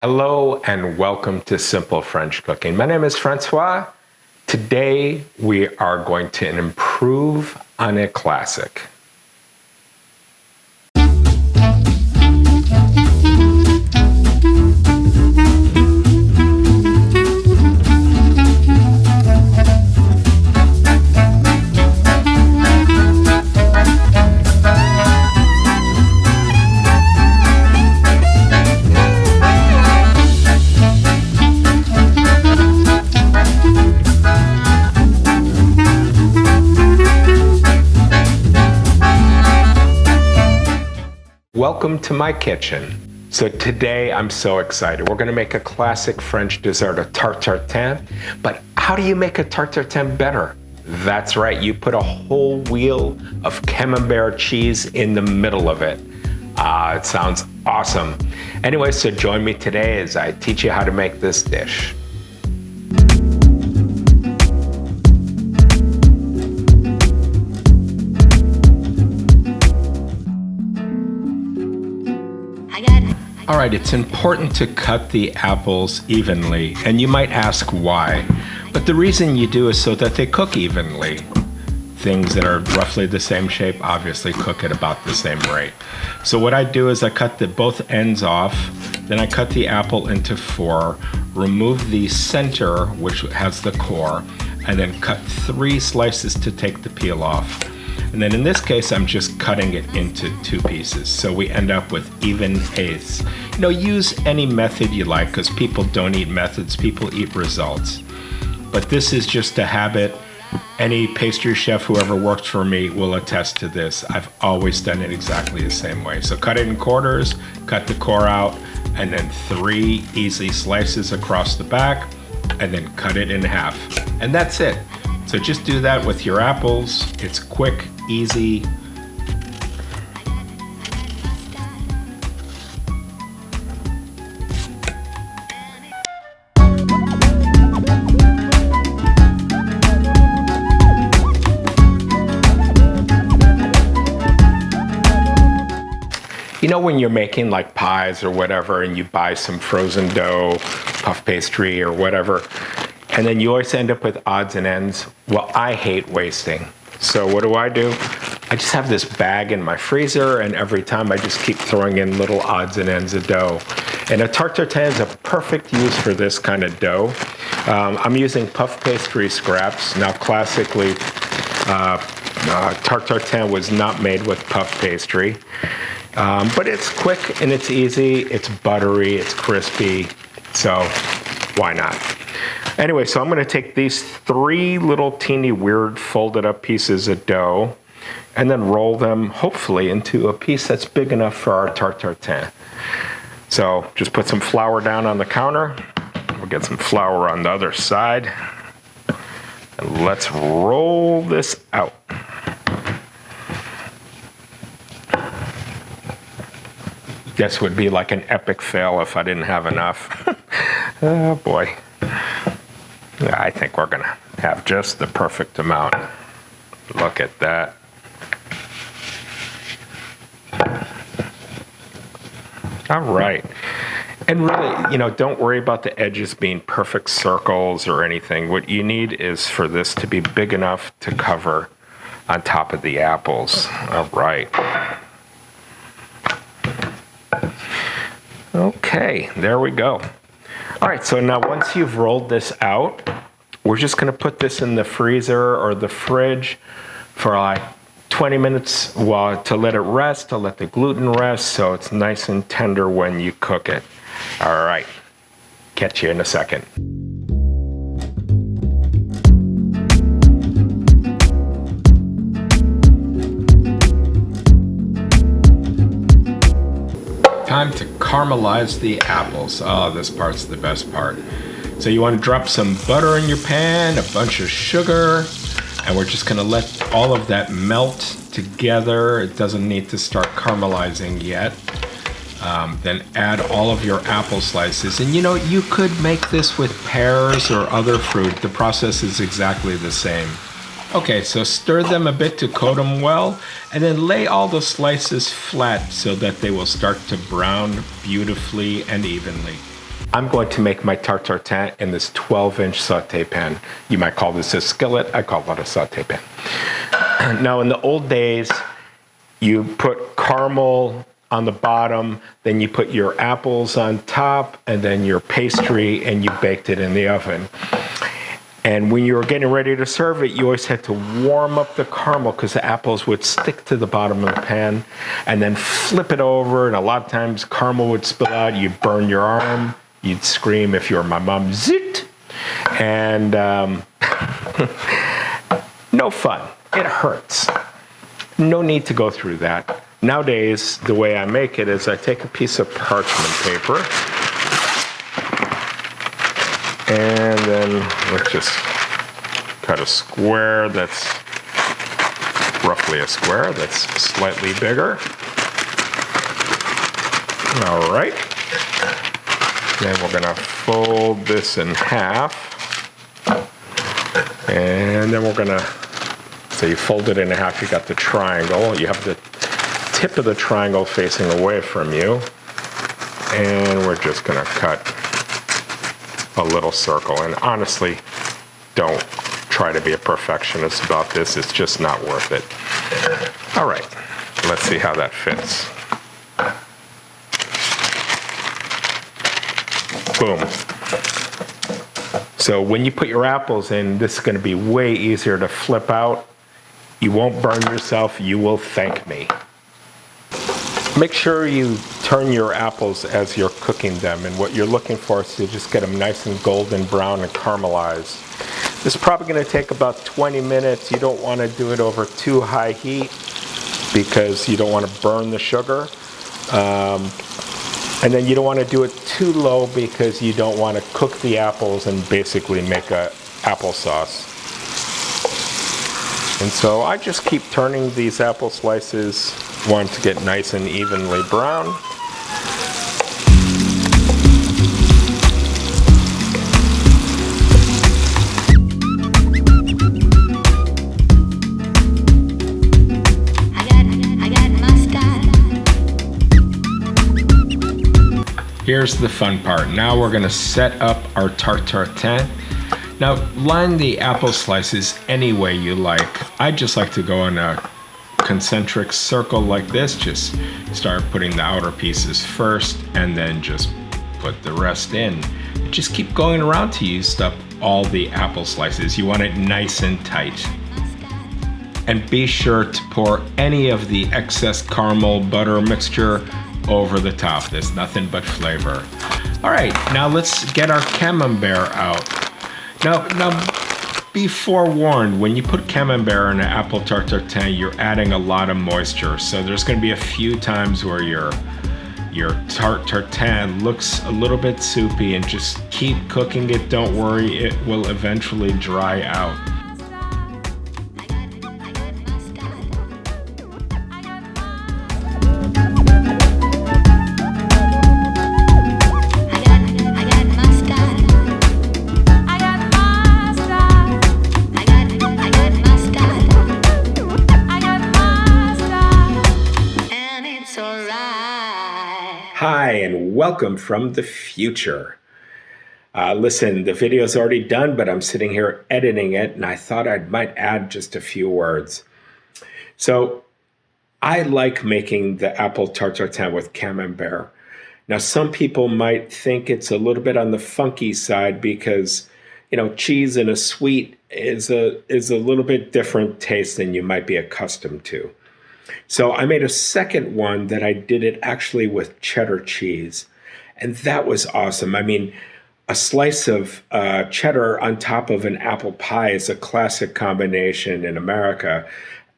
Hello and welcome to Simple French Cooking. My name is Francois. Today we are going to improve on a classic. Welcome to my kitchen. So today I'm so excited. We're gonna make a classic French dessert, a Tarte Tatin. But how do you make a Tarte Tatin better? That's right, you put a whole wheel of Camembert cheese in the middle of it. It sounds awesome. Anyway, so join me today as I teach you how to make this dish. All right, it's important to cut the apples evenly, and you might ask why. But the reason you do is so that they cook evenly. Things that are roughly the same shape obviously cook at about the same rate. So what I do is I cut both ends off, then I cut the apple into 4, remove the center, which has the core, and then cut 3 slices to take the peel off. And then in this case, I'm just cutting it into 2 pieces. So we end up with even eighths. You know, use any method you like, because people don't eat methods, people eat results. But this is just a habit. Any pastry chef who ever worked for me will attest to this. I've always done it exactly the same way. So cut it in quarters, cut the core out, and then 3 easy slices across the back, and then cut it in half. And that's it. So just do that with your apples. It's quick, easy. You know when you're making like pies or whatever and you buy some frozen dough, puff pastry or whatever, and then you always end up with odds and ends? Well, I hate wasting. So what do? I just have this bag in my freezer, and every time I just keep throwing in little odds and ends of dough. And a Tarte Tatin is a perfect use for this kind of dough. I'm using puff pastry scraps. Now classically, Tarte Tatin was not made with puff pastry. But it's quick and it's easy, it's buttery, it's crispy, so why not? Anyway, so I'm gonna take these 3 little teeny weird folded up pieces of dough and then roll them hopefully into a piece that's big enough for our Tarte Tatin. So just put some flour down on the counter. We'll get some flour on the other side. And let's roll this out. This would be like an epic fail if I didn't have enough. Oh boy. I think we're gonna have just the perfect amount. Look at that. All right. And really, you know, don't worry about the edges being perfect circles or anything. What you need is for this to be big enough to cover on top of the apples. All right. Okay, there we go. All right, so now once you've rolled this out, we're just gonna put this in the freezer or the fridge for like 20 minutes to let it rest, to let the gluten rest, so it's nice and tender when you cook it. All right, catch you in a second. Time to caramelize the apples. Oh, this part's the best part. So you want to drop some butter in your pan, a bunch of sugar, and we're just gonna let all of that melt together. It doesn't need to start caramelizing yet. Then add all of your apple slices. And you know, you could make this with pears or other fruit. The process is exactly the same. Okay, so stir them a bit to coat them well, and then lay all the slices flat so that they will start to brown beautifully and evenly. I'm going to make my tarte tatin in this 12-inch saute pan. You might call this a skillet. I call it a saute pan. Now, in the old days, you put caramel on the bottom, then you put your apples on top, and then your pastry, and you baked it in the oven. And when you were getting ready to serve it, you always had to warm up the caramel because the apples would stick to the bottom of the pan, and then flip it over, and a lot of times caramel would spill out. You'd burn your arm. You'd scream if you were my mom, zit! And no fun. It hurts. No need to go through that. Nowadays, the way I make it is I take a piece of parchment paper, and then let's just cut a square that's roughly a square that's slightly bigger. All right. Then we're gonna fold this in half. And then we're gonna, so you fold it in half, you got the triangle. You have the tip of the triangle facing away from you. And we're just gonna cut a little circle. And honestly, don't try to be a perfectionist about this. It's just not worth it. All right, let's see how that fits. Boom. So when you put your apples in, this is going to be way easier to flip out. You won't burn yourself. You will thank me. Make sure you turn your apples as you're cooking them. And what you're looking for is to just get them nice and golden brown and caramelized. This is probably going to take about 20 minutes. You don't want to do it over too high heat because you don't want to burn the sugar. And then you don't want to do it too low because you don't want to cook the apples and basically make a applesauce. And so I just keep turning these apple slices, want to get nice and evenly brown. Here's the fun part. Now we're gonna set up our tarte tatin. Now line the apple slices any way you like. I just like to go in a concentric circle like this. Just start putting the outer pieces first and then just put the rest in. Just keep going around till you use up all the apple slices. You want it nice and tight. And be sure to pour any of the excess caramel butter mixture over the top. There's nothing but flavor. All right, now let's get our camembert out. Now be forewarned, when you put camembert in an apple tarte tatin, you're adding a lot of moisture. So there's gonna be a few times where your tarte tatin looks a little bit soupy, and just keep cooking it. Don't worry, it will eventually dry out. Hi, and welcome from the future. Listen, the video's already done, but I'm sitting here editing it, and I thought I might add just a few words. So I like making the apple tarte tatin with camembert. Now, some people might think it's a little bit on the funky side because, you know, cheese in a sweet is a little bit different taste than you might be accustomed to. So I made a second one that I did it actually with cheddar cheese, and that was awesome. I mean, a slice of cheddar on top of an apple pie is a classic combination in America.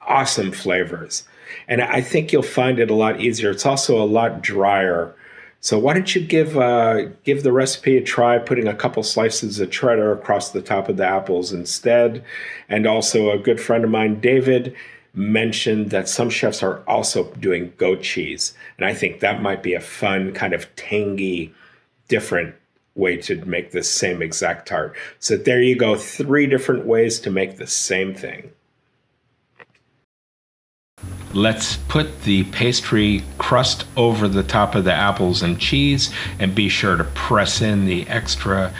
Awesome flavors. And I think you'll find it a lot easier. It's also a lot drier. So why don't you give the recipe a try, putting a couple slices of cheddar across the top of the apples instead. And also a good friend of mine, David, mentioned that some chefs are also doing goat cheese. And I think that might be a fun, kind of tangy, different way to make the same exact tart. So there you go, 3 different ways to make the same thing. let's put the pastry crust over the top of the apples and cheese, and be sure to press in the extra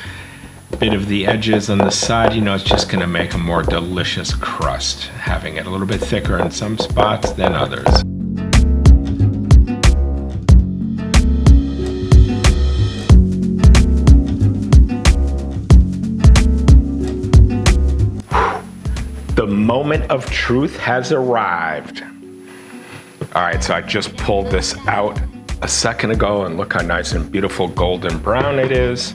bit of the edges on the side. You know, it's just gonna make a more delicious crust, having it a little bit thicker in some spots than others. The moment of truth has arrived. All right, so I just pulled this out a second ago, and look how nice and beautiful golden brown it is.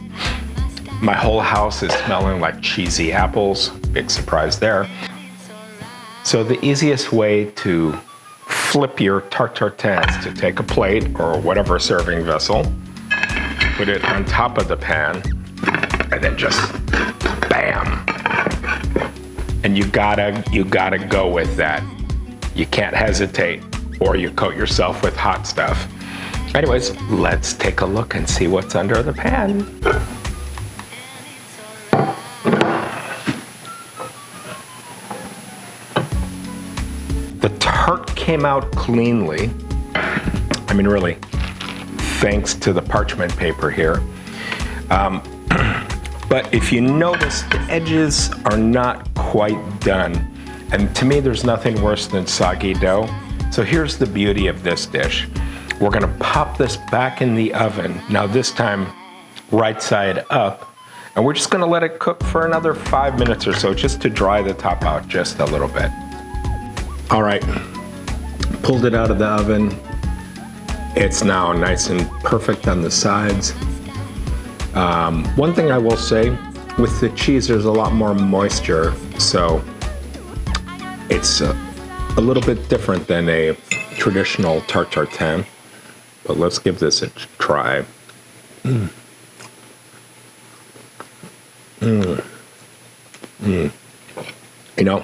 My whole house is smelling like cheesy apples. Big surprise there. So the easiest way to flip your tarte tatin is to take a plate or whatever serving vessel, put it on top of the pan, and then just bam. And you gotta go with that. You can't hesitate, or you coat yourself with hot stuff. Anyways, let's take a look and see what's under the pan. The tart came out cleanly. I mean, really, thanks to the parchment paper here. But if you notice, the edges are not quite done. And to me, there's nothing worse than soggy dough. So here's the beauty of this dish. We're gonna pop this back in the oven. Now this time, right side up. And we're just gonna let it cook for another 5 minutes or so, just to dry the top out just a little bit. All right, pulled it out of the oven. It's now nice and perfect on the sides. One thing I will say, with the cheese, there's a lot more moisture, so it's a little bit different than a traditional tarte tatin, but let's give this a try. You know,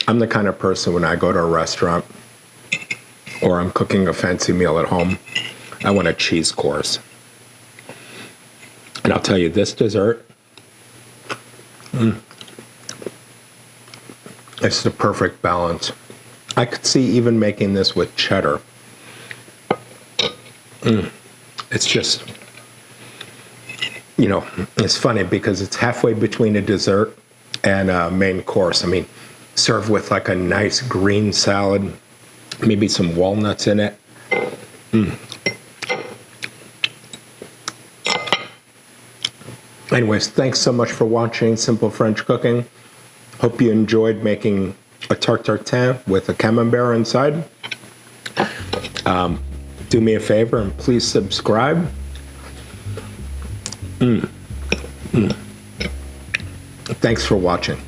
I'm the kind of person, when I go to a restaurant or I'm cooking a fancy meal at home, I want a cheese course. And I'll tell you, this dessert, it's the perfect balance. I could see even making this with cheddar. It's just, you know, it's funny because it's halfway between a dessert and a main course. I mean, served with like a nice green salad, maybe some walnuts in it. Anyways, thanks so much for watching Simple French Cooking. Hope you enjoyed making a tarte tatin with a camembert inside. Do me a favor and please subscribe. Thanks for watching.